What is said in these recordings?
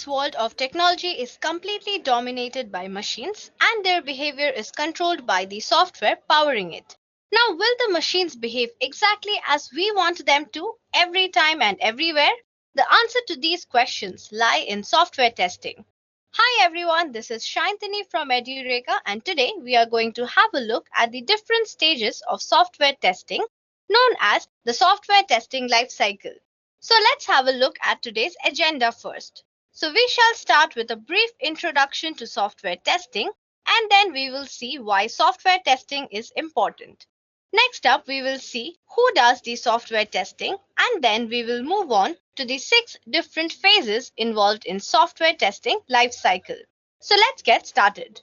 world of technology is completely dominated by machines and their behavior is controlled by the software powering it. Now, will the machines behave exactly as we want them to every time and everywhere? The answer to these questions lie in software testing. Hi everyone, this is Shantini from Edureka, and today we are going to have a look at the different stages of software testing known as the software testing life cycle. So let's have a look at today's agenda first. So we shall start with a brief introduction to software testing, and then we will see why software testing is important. Next up, we will see who does the software testing, and then we will move on to the 6 different phases involved in software testing life cycle. So let's get started.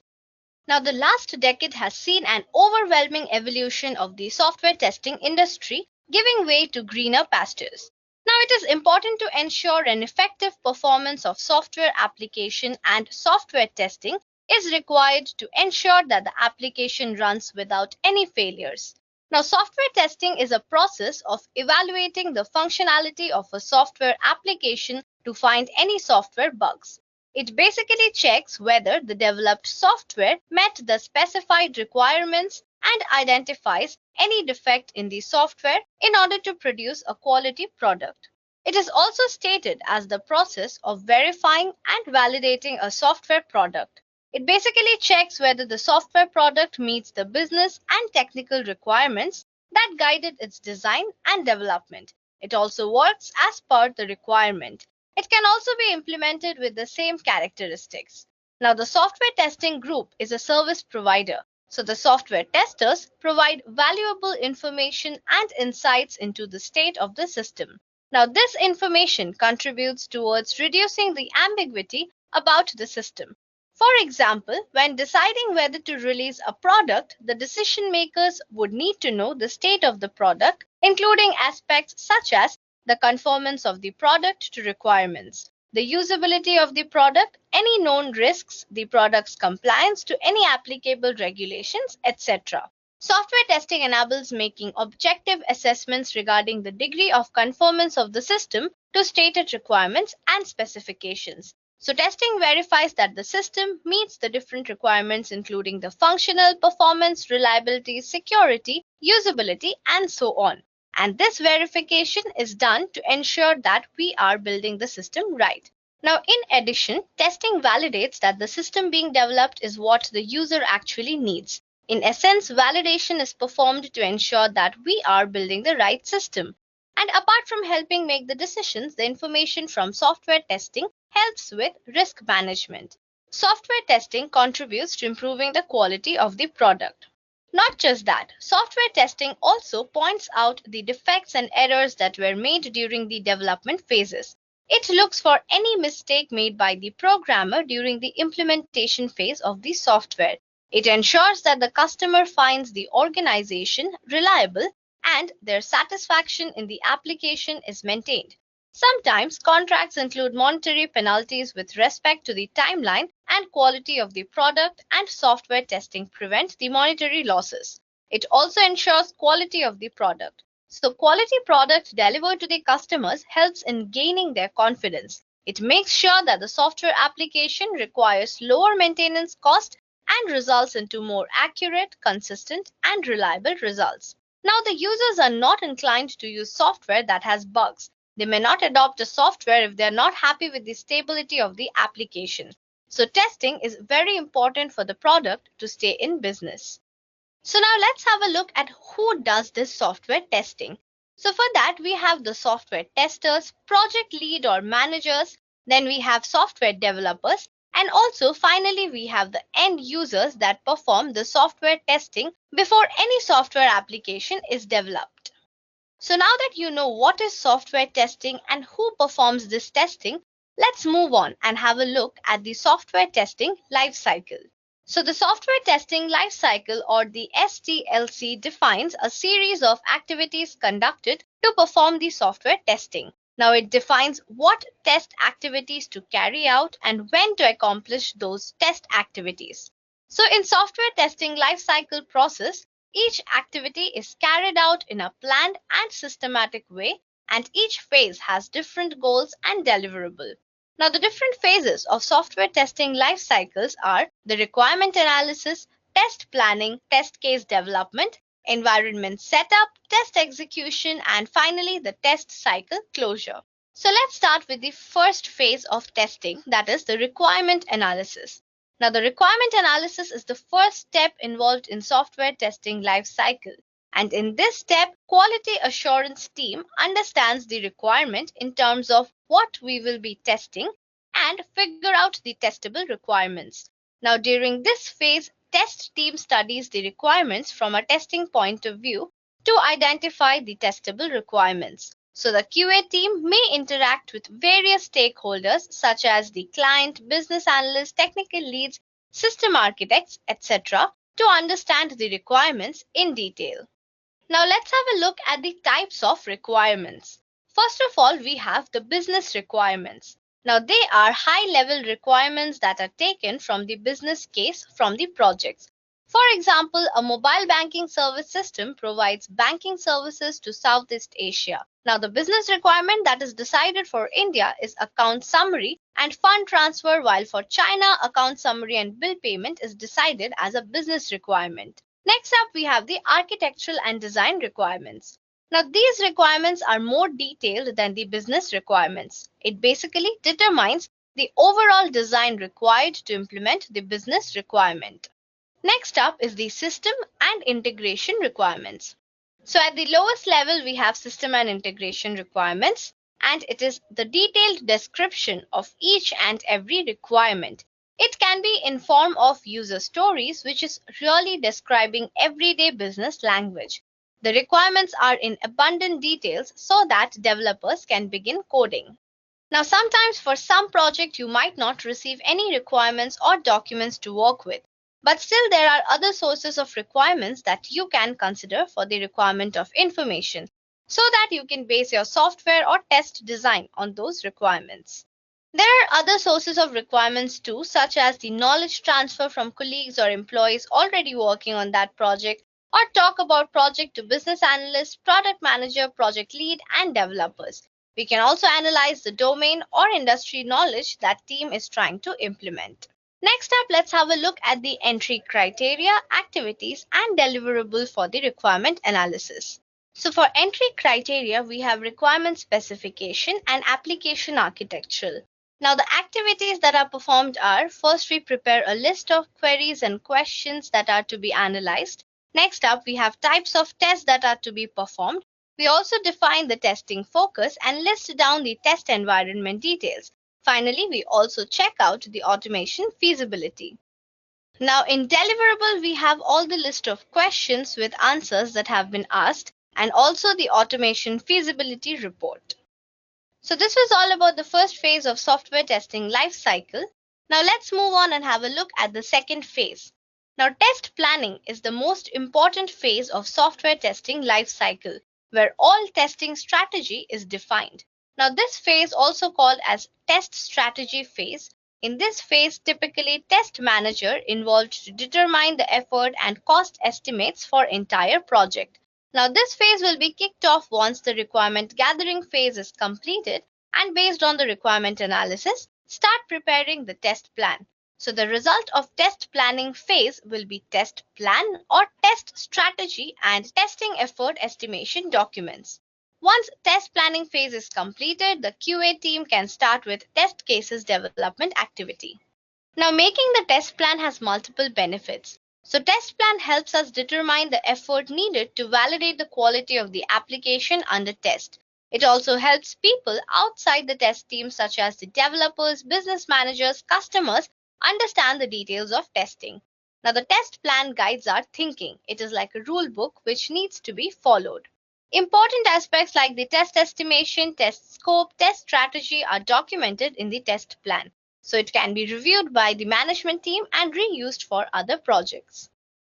Now, the last decade has seen an overwhelming evolution of the software testing industry, giving way to greener pastures. Now, it is important to ensure an effective performance of software application, and software testing is required to ensure that the application runs without any failures. Now, software testing is a process of evaluating the functionality of a software application to find any software bugs. It basically checks whether the developed software met the specified requirements and identifies any defect in the software in order to produce a quality product. It is also stated as the process of verifying and validating a software product. It basically checks whether the software product meets the business and technical requirements that guided its design and development. It also works as per the requirement. It can also be implemented with the same characteristics. Now, the software testing group is a service provider. So, the software testers provide valuable information and insights into the state of the system. Now, this information contributes towards reducing the ambiguity about the system. For example, when deciding whether to release a product, the decision makers would need to know the state of the product, including aspects such as the conformance of the product to requirements, the usability of the product, any known risks, the product's compliance to any applicable regulations, etc. Software testing enables making objective assessments regarding the degree of conformance of the system to stated requirements and specifications. So, testing verifies that the system meets the different requirements, including the functional, performance, reliability, security, usability, and so on. And this verification is done to ensure that we are building the system right. Now, in addition, testing validates that the system being developed is what the user actually needs. In essence, validation is performed to ensure that we are building the right system. And apart from helping make the decisions, the information from software testing helps with risk management. Software testing contributes to improving the quality of the product. Not just that, software testing also points out the defects and errors that were made during the development phases. It looks for any mistake made by the programmer during the implementation phase of the software. It ensures that the customer finds the organization reliable and their satisfaction in the application is maintained. Sometimes contracts include monetary penalties with respect to the timeline and quality of the product, and software testing prevents the monetary losses. It also ensures quality of the product. So, quality product delivered to the customers helps in gaining their confidence. It makes sure that the software application requires lower maintenance cost and results into more accurate, consistent, and reliable results. Now, the users are not inclined to use software that has bugs. They may not adopt a software if they are not happy with the stability of the application. So, testing is very important for the product to stay in business. So, now let's have a look at who does this software testing. So, for that, we have the software testers, project lead or managers, then we have software developers, and also finally we have the end users that perform the software testing before any software application is developed. So now that you know what is software testing and who performs this testing, let's move on and have a look at the software testing life cycle. So the software testing life cycle, or the STLC, defines a series of activities conducted to perform the software testing. Now it defines what test activities to carry out and when to accomplish those test activities. So in software testing life cycle process, each activity is carried out in a planned and systematic way, and each phase has different goals and deliverables. Now, the different phases of software testing life cycles are the requirement analysis, test planning, test case development, environment setup, test execution, and finally the test cycle closure. So let's start with the first phase of testing, that is the requirement analysis. Now, the requirement analysis is the first step involved in software testing life cycle. And in this step, quality assurance team understands the requirement in terms of what we will be testing and figure out the testable requirements. Now, during this phase, test team studies the requirements from a testing point of view to identify the testable requirements. So the QA team may interact with various stakeholders such as the client, business analysts, technical leads, system architects, etc. to understand the requirements in detail. Now let's have a look at the types of requirements. First of all, we have the business requirements. Now they are high-level requirements that are taken from the business case from the projects. For example, a mobile banking service system provides banking services to Southeast Asia. Now the business requirement that is decided for India is account summary and fund transfer, while for China, account summary and bill payment is decided as a business requirement. Next up, we have the architectural and design requirements. Now, these requirements are more detailed than the business requirements. It basically determines the overall design required to implement the business requirement. Next up is the system and integration requirements. So, at the lowest level, we have system and integration requirements, and it is the detailed description of each and every requirement. It can be in form of user stories, which is really describing everyday business language. The requirements are in abundant details so that developers can begin coding. Now, sometimes for some project, you might not receive any requirements or documents to work with, but still there are other sources of requirements that you can consider for the requirement of information so that you can base your software or test design on those requirements. There are other sources of requirements too, such as the knowledge transfer from colleagues or employees already working on that project, or talk about project to business analyst, product manager, project lead, and developers. We can also analyze the domain or industry knowledge that team is trying to implement. Next up, let's have a look at the entry criteria, activities, and deliverable for the requirement analysis. So for entry criteria, we have requirement specification and application architectural. Now, the activities that are performed are: first, we prepare a list of queries and questions that are to be analyzed. Next up, we have types of tests that are to be performed. We also define the testing focus and list down the test environment details. Finally, we also check out the automation feasibility. Now, in deliverable, we have all the list of questions with answers that have been asked and also the automation feasibility report. So this was all about the first phase of software testing life cycle. Now let's move on and have a look at the second phase. Now test planning is the most important phase of software testing life cycle, where all testing strategy is defined. Now this phase, also called as test strategy phase, in this phase typically test manager involved to determine the effort and cost estimates for entire project. Now this phase will be kicked off once the requirement gathering phase is completed, and based on the requirement analysis, start preparing the test plan. So the result of test planning phase will be test plan or test strategy and testing effort estimation documents. Once test planning phase is completed, the QA team can start with test cases development activity. Now making the test plan has multiple benefits. So test plan helps us determine the effort needed to validate the quality of the application under test. It also helps people outside the test team, such as the developers, business managers, customers, understand the details of testing. Now the test plan guides our thinking. It is like a rule book which needs to be followed. Important aspects like the test estimation, test scope, test strategy are documented in the test plan, so it can be reviewed by the management team and reused for other projects.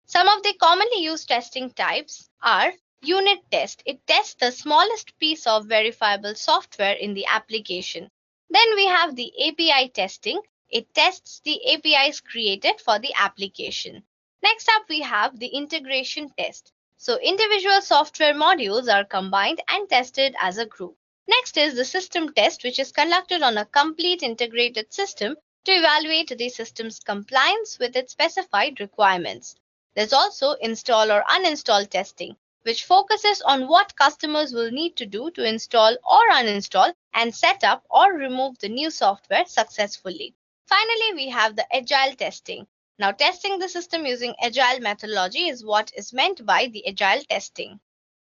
Some of the commonly used testing types are unit test. It tests the smallest piece of verifiable software in the application. Then we have the API testing. It tests the APIs created for the application. Next up, we have the integration test. So individual software modules are combined and tested as a group. next is the system test, which is conducted on a complete integrated system to evaluate the system's compliance with its specified requirements. There's also install or uninstall testing, which focuses on what customers will need to do to install or uninstall and set up or remove the new software successfully. Finally, we have the agile testing. Now, testing the system using agile methodology is what is meant by the agile testing.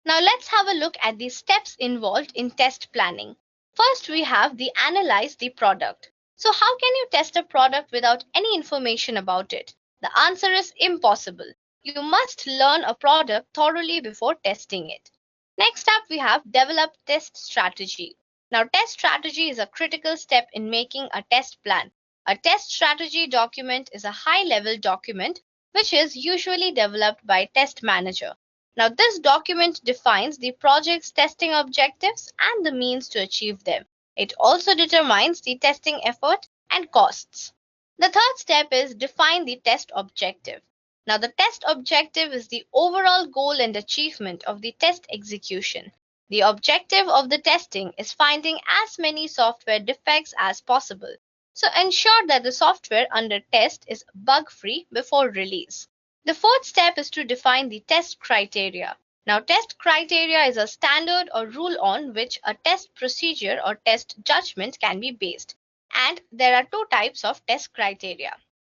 Now, let's have a look at the steps involved in test planning. First, we have the analyze the product. So, how can you test a product without any information about it? The answer is impossible. You must learn a product thoroughly before testing it. Next up, we have develop test strategy. Now, test strategy is a critical step in making a test plan. A test strategy document is a high-level document which is usually developed by a test manager. Now, this document defines the project's testing objectives and the means to achieve them. It also determines the testing effort and costs. The third step is define the test objective. Now, the test objective is the overall goal and achievement of the test execution. The objective of the testing is finding as many software defects as possible. So, ensure that the software under test is bug-free before release. The fourth step is to define the test criteria. Now, test criteria is a standard or rule on which a test procedure or test judgment can be based. And there are two types of test criteria.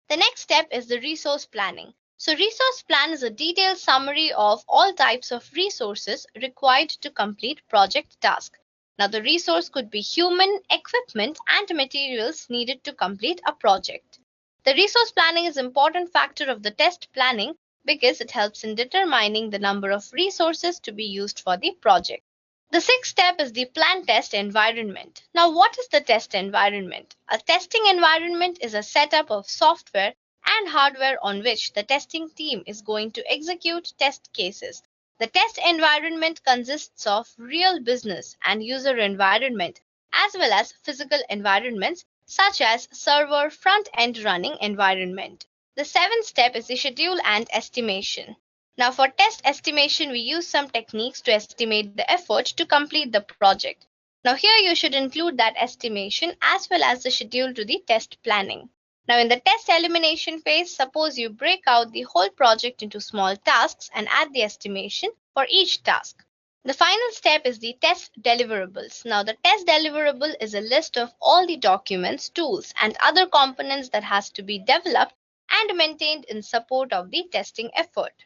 The next step is the resource planning. So, resource plan is a detailed summary of all types of resources required to complete project task. Now, the resource could be human, equipment, and materials needed to complete a project. The resource planning is an important factor of the test planning because it helps in determining the number of resources to be used for the project. The sixth step is the plan test environment. Now, what is the test environment? A testing environment is a setup of software and hardware on which the testing team is going to execute test cases. The test environment consists of real business and user environment as well as physical environments such as server front-end running environment. The seventh step is the schedule and estimation. Now, for test estimation, we use some techniques to estimate the effort to complete the project. Now, here you should include that estimation as well as the schedule to the test planning. Now, in the test elimination phase, suppose you break out the whole project into small tasks and add the estimation for each task. The final step is the test deliverables. Now, the test deliverable is a list of all the documents, tools, and other components that has to be developed and maintained in support of the testing effort.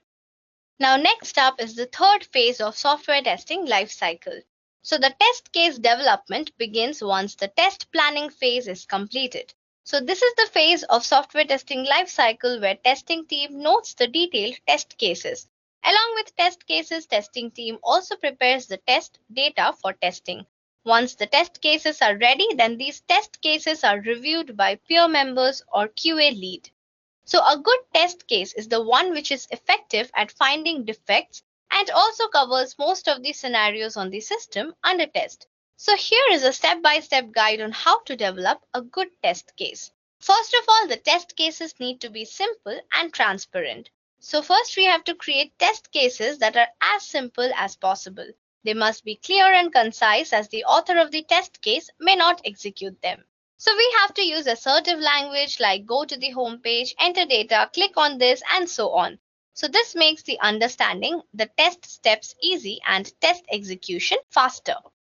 Now, next up is the third phase of software testing lifecycle. So, the test case development begins once the test planning phase is completed. So, this is the phase of software testing lifecycle where testing team notes the detailed test cases. Along with test cases, testing team also prepares the test data for testing. Once the test cases are ready, then these test cases are reviewed by peer members or QA lead. So a good test case is the one which is effective at finding defects and also covers most of the scenarios on the system under test. So here is a step-by-step guide on how to develop a good test case. First of all, the test cases need to be simple and transparent. So first we have to create test cases that are as simple as possible. They must be clear and concise as the author of the test case may not execute them. So we have to use assertive language like go to the home page, enter data, click on this, and so on. So this makes the understanding the test steps easy and test execution faster.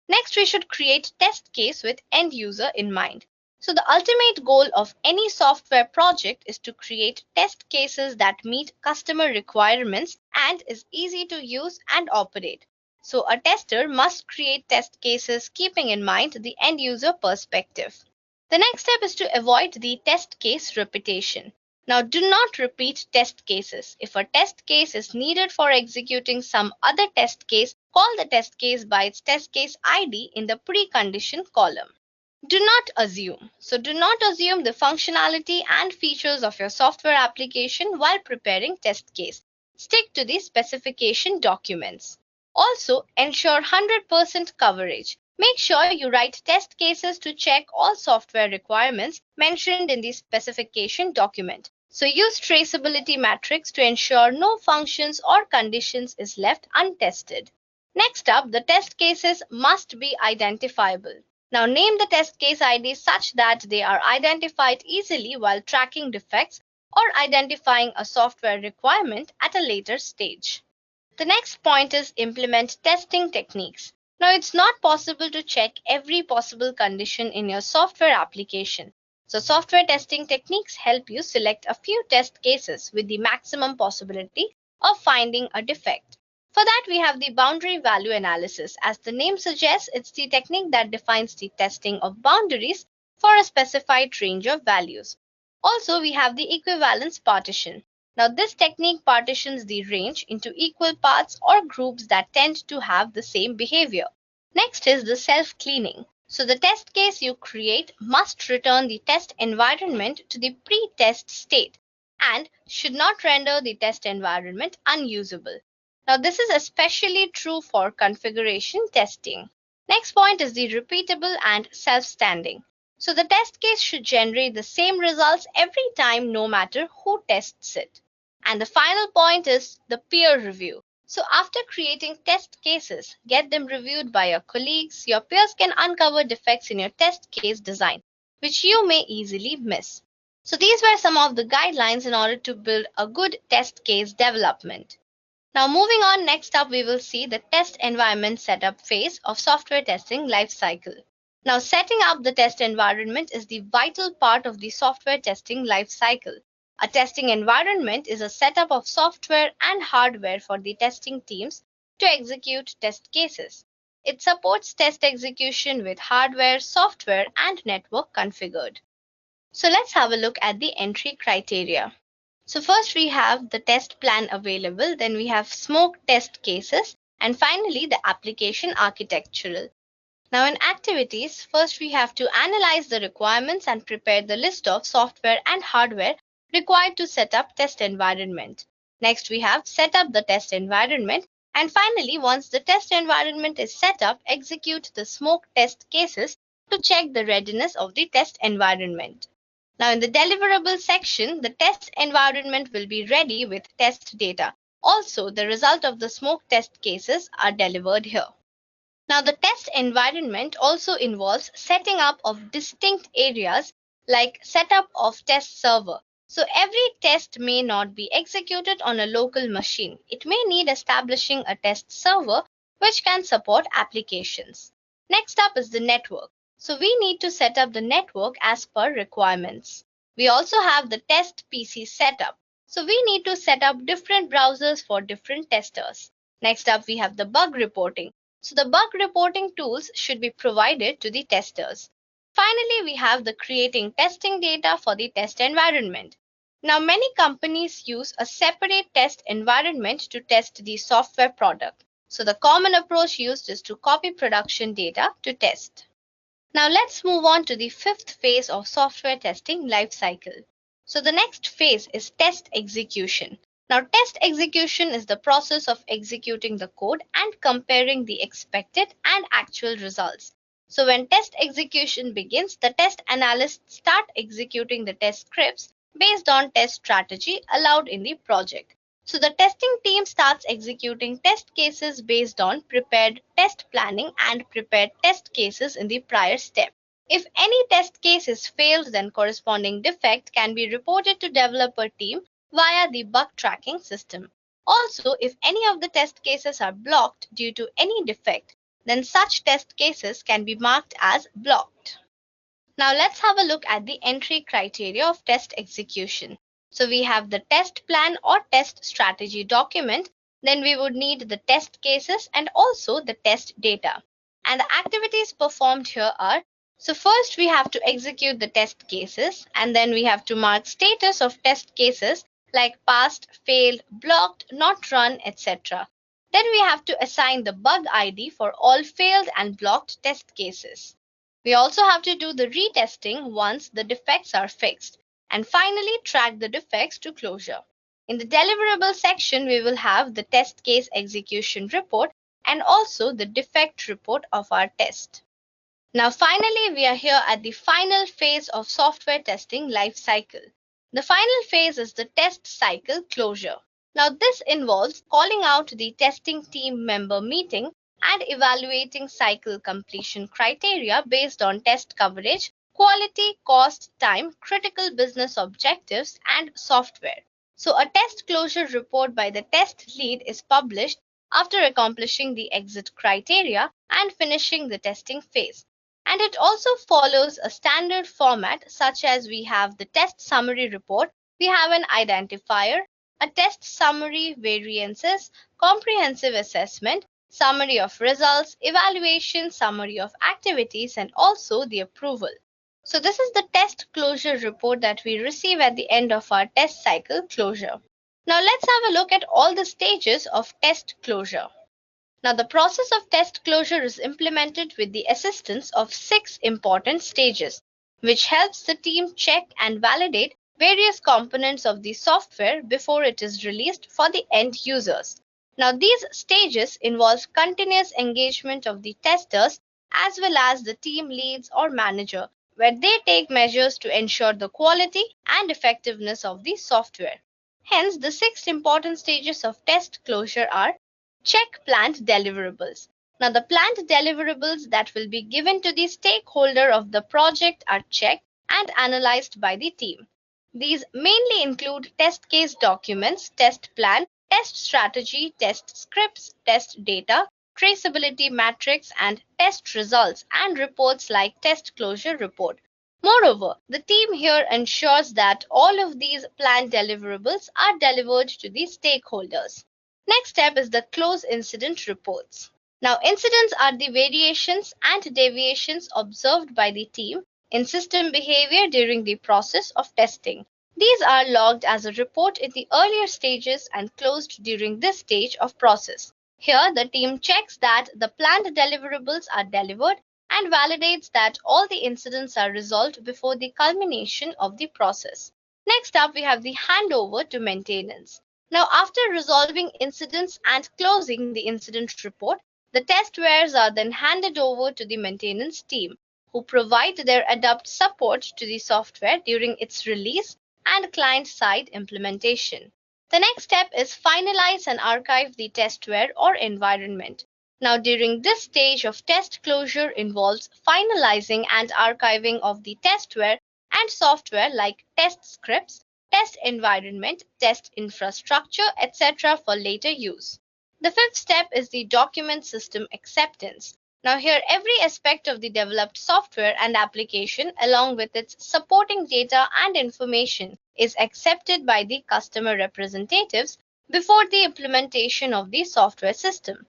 Next, we should create test case with end user in mind. So the ultimate goal of any software project is to create test cases that meet customer requirements and is easy to use and operate. So a tester must create test cases keeping in mind the end user perspective. The next step is to avoid the test case repetition. Now, do not repeat test cases. If a test case is needed for executing some other test case, call the test case by its test case ID in the precondition column. Do not assume. So, do not assume the functionality and features of your software application while preparing test case. Stick to the specification documents. Also, ensure 100% coverage. Make sure you write test cases to check all software requirements mentioned in the specification document. So use traceability metrics to ensure no functions or conditions is left untested. Next up, the test cases must be identifiable. Now name the test case IDs such that they are identified easily while tracking defects or identifying a software requirement at a later stage. The next point is implement testing techniques. Now, it's not possible to check every possible condition in your software application. So, software testing techniques help you select a few test cases with the maximum possibility of finding a defect. For that, we have the boundary value analysis. As the name suggests, it's the technique that defines the testing of boundaries for a specified range of values. Also, we have the equivalence partition. Now, this technique partitions the range into equal parts or groups that tend to have the same behavior. Next is the self-cleaning. So, the test case you create must return the test environment to the pre-test state and should not render the test environment unusable. Now, this is especially true for configuration testing. Next point is the repeatable and self-standing. So, the test case should generate the same results every time, no matter who tests it. And the final point is the peer review. So after creating test cases, get them reviewed by your colleagues. Your peers can uncover defects in your test case design, which you may easily miss. So these were some of the guidelines in order to build a good test case development. Now moving on, next up we will see the test environment setup phase of software testing lifecycle. Now setting up the test environment is the vital part of the software testing lifecycle. A testing environment is a setup of software and hardware for the testing teams to execute test cases. It supports test execution with hardware, software, and network configured. So let's have a look at the entry criteria. So first we have the test plan available, then we have smoke test cases, and finally the application architectural. Now in activities, first we have to analyze the requirements and prepare the list of software and hardware required to set up test environment. Next we have set up the test environment, and finally once the test environment is set up, execute the smoke test cases to check the readiness of the test environment. Now in the deliverable section, the test environment will be ready with test data. Also, the result of the smoke test cases are delivered here. Now the test environment also involves setting up of distinct areas like setup of test server. So every test may not be executed on a local machine. It may need establishing a test server which can support applications. Next up is the network. So we need to set up the network as per requirements. We also have the test PC setup. So we need to set up different browsers for different testers. Next up we have the bug reporting. So the bug reporting tools should be provided to the testers. Finally, we have the creating testing data for the test environment. Now, many companies use a separate test environment to test the software product. So the common approach used is to copy production data to test. Now, let's move on to the fifth phase of software testing lifecycle. So the next phase is test execution. Now, test execution is the process of executing the code and comparing the expected and actual results. So when test execution begins, the test analysts start executing the test scripts based on test strategy allowed in the project. So the testing team starts executing test cases based on prepared test planning and prepared test cases in the prior step. If any test case is failed, then corresponding defect can be reported to developer team via the bug tracking system. Also, if any of the test cases are blocked due to any defect, then such test cases can be marked as blocked. Now let's have a look at the entry criteria of test execution. So we have the test plan or test strategy document, then we would need the test cases and also the test data. And the activities performed here are, so first we have to execute the test cases, and then we have to mark status of test cases like passed, failed, blocked, not run, etc. Then we have to assign the bug ID for all failed and blocked test cases. We also have to do the retesting once the defects are fixed, and finally track the defects to closure. In the deliverable section, we will have the test case execution report and also the defect report of our test. Now finally, we are here at the final phase of software testing life cycle. The final phase is the test cycle closure. Now this involves calling out the testing team member meeting and evaluating cycle completion criteria based on test coverage, quality, cost, time, critical business objectives, and software. So, a test closure report by the test lead is published after accomplishing the exit criteria and finishing the testing phase. And it also follows a standard format, such as we have the test summary report, we have an identifier, a test summary, variances, comprehensive assessment, summary of results, evaluation, summary of activities, and also the approval. So this is the test closure report that we receive at the end of our test cycle closure. Now let's have a look at all the stages of test closure. Now the process of test closure is implemented with the assistance of 6 important stages, which helps the team check and validate various components of the software before it is released for the end users. Now these stages involve continuous engagement of the testers as well as the team leads or manager, where they take measures to ensure the quality and effectiveness of the software. Hence, the 6 important stages of test closure are: check planned deliverables. Now, the planned deliverables that will be given to the stakeholder of the project are checked and analyzed by the team. These mainly include test case documents, test plan, test strategy, test scripts, test data, traceability matrix, and test results and reports like test closure report. Moreover, the team here ensures that all of these planned deliverables are delivered to the stakeholders. Next step is the close incident reports. Now, incidents are the variations and deviations observed by the team in system behavior during the process of testing. These are logged as a report in the earlier stages and closed during this stage of process. Here, the team checks that the planned deliverables are delivered and validates that all the incidents are resolved before the culmination of the process. Next up, we have the handover to maintenance. Now, after resolving incidents and closing the incident report, the test wares are then handed over to the maintenance team, who provide their adept support to the software during its release and client-side implementation. The next step is finalize and archive the testware or environment. Now, during this stage of test closure involves finalizing and archiving of the testware and software like test scripts, test environment, test infrastructure, etc. for later use. The fifth step is the document system acceptance. Now here every aspect of the developed software and application along with its supporting data and information is accepted by the customer representatives before the implementation of the software system.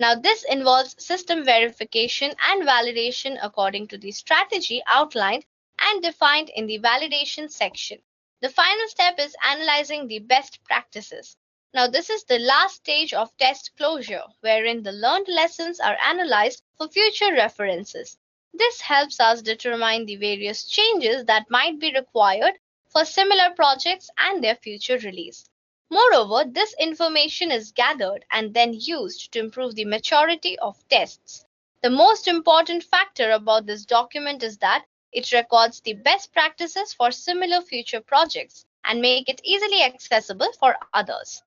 Now this involves system verification and validation according to the strategy outlined and defined in the validation section. The final step is analyzing the best practices. Now, this is the last stage of test closure, wherein the learned lessons are analyzed for future references. This helps us determine the various changes that might be required for similar projects and their future release. Moreover, this information is gathered and then used to improve the maturity of tests. The most important factor about this document is that it records the best practices for similar future projects and make it easily accessible for others.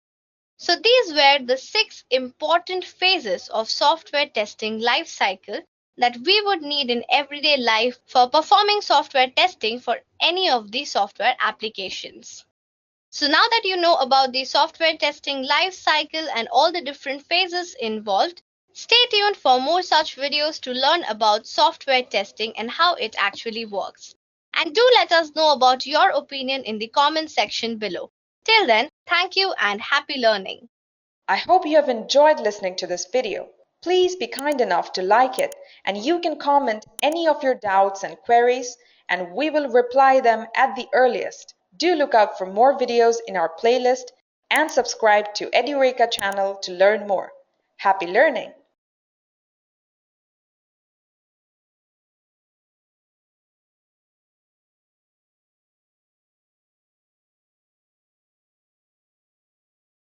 So these were the 6 important phases of software testing life cycle that we would need in everyday life for performing software testing for any of the software applications. So now that you know about the software testing life cycle and all the different phases involved, stay tuned for more such videos to learn about software testing and how it actually works. And do let us know about your opinion in the comment section below. Till then, thank you and happy learning. I hope you have enjoyed listening to this video. Please be kind enough to like it, and you can comment any of your doubts and queries, and we will reply them at the earliest. Do look out for more videos in our playlist and subscribe to Edureka channel to learn more. Happy learning!